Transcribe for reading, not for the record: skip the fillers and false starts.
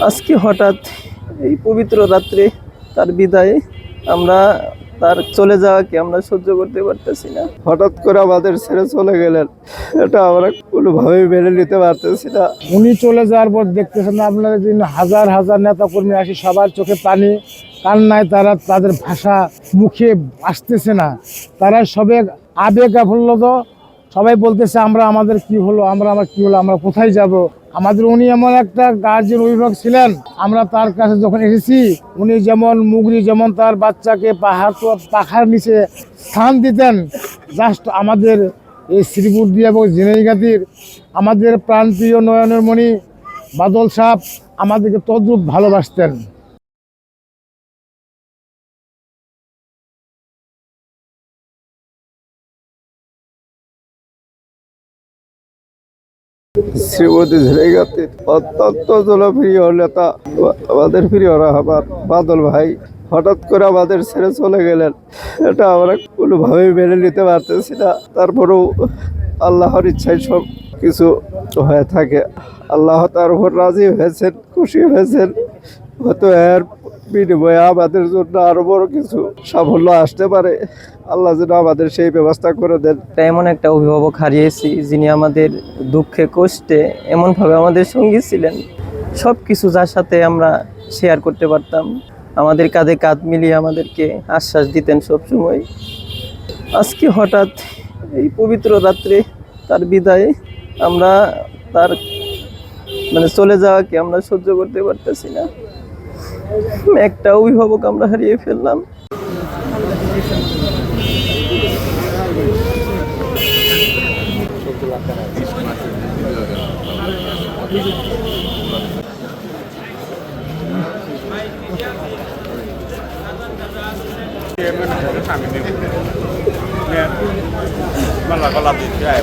আজকে হঠাৎ এই পবিত্র রাত্রে তার বিদায়ে আমরা তার চলে যাওয়াকে আমরা সহ্য করতে পারতেছি না। হঠাৎ করে আমাদের ছেড়ে চলে গেলেন, এটা আমরা কোনোভাবেই মেনে নিতে পারতেছি না। উনি চলে যাওয়ার পর দেখতেছেন আপনারা যে হাজার হাজার নেতা কর্মী আসি, সবার চোখে পানি, কান্নায় তারা তাদের ভাষা মুখে আসতেছে না। তারা সবে আবেগ আপ্লুত, সবাই বলতেছে আমাদের কি হলো, আমার কি হলো, আমরা কোথায় যাব। আমাদের উনি এমন একটা গার্জিয়ান অভিভাবক ছিলেন, আমরা তার কাছে যখন এসেছি উনি যেমন মুগরি যেমন তার বাচ্চাকে পাখার নিচে স্থান দিতেন, জাস্ট আমাদের এই শ্রীপুর দিয়ে এবং ঝিনাইগাতির আমাদের প্রাণপ্রিয় নয়নের মণি বাদল সাহেব আমাদেরকে তদ্রূপ ভালোবাসতেন। শ্রীমতী ঝিনাইগাতির অত্যন্ত জনপ্রিয় নেতা, আমাদের প্রিয় রাহবার বাদল ভাই হঠাৎ করে আমাদের ছেড়ে চলে গেলেন, এটা আমরা কোনোভাবেই মেনে নিতে পারতেছি না। তারপরেও আল্লাহর ইচ্ছায় সব কিছু হয়ে থাকে। আল্লাহ তার উপর রাজি হয়েছেন, খুশি হয়েছেন। হয়তো এর বিনিময়ে আমাদের জন্য আরো বড় কিছু সাফল্য আসতে পারে। আল্লাহ যেন আমাদের সেই ব্যবস্থা করে দেন। এমন একটা অভিভাবক হারিয়েছি যিনি আমাদের দুঃখে কষ্টে এমনভাবে আমাদের সঙ্গী ছিলেন। সব কিছু যার সাথে আমরা শেয়ার করতে পারতাম, আমাদের কাঁধে কাঁধ মিলিয়ে আমাদেরকে আশ্বাস দিতেন সব সময়। আজকে হঠাৎ এই পবিত্র রাত্রে তার বিদায়ে আমরা তার চলে যাওয়াকে আমরা সহ্য করতে পারতেছি না। একটা অভিভাবক আমরা হারিয়ে ফেললাম। Malah kalau tidak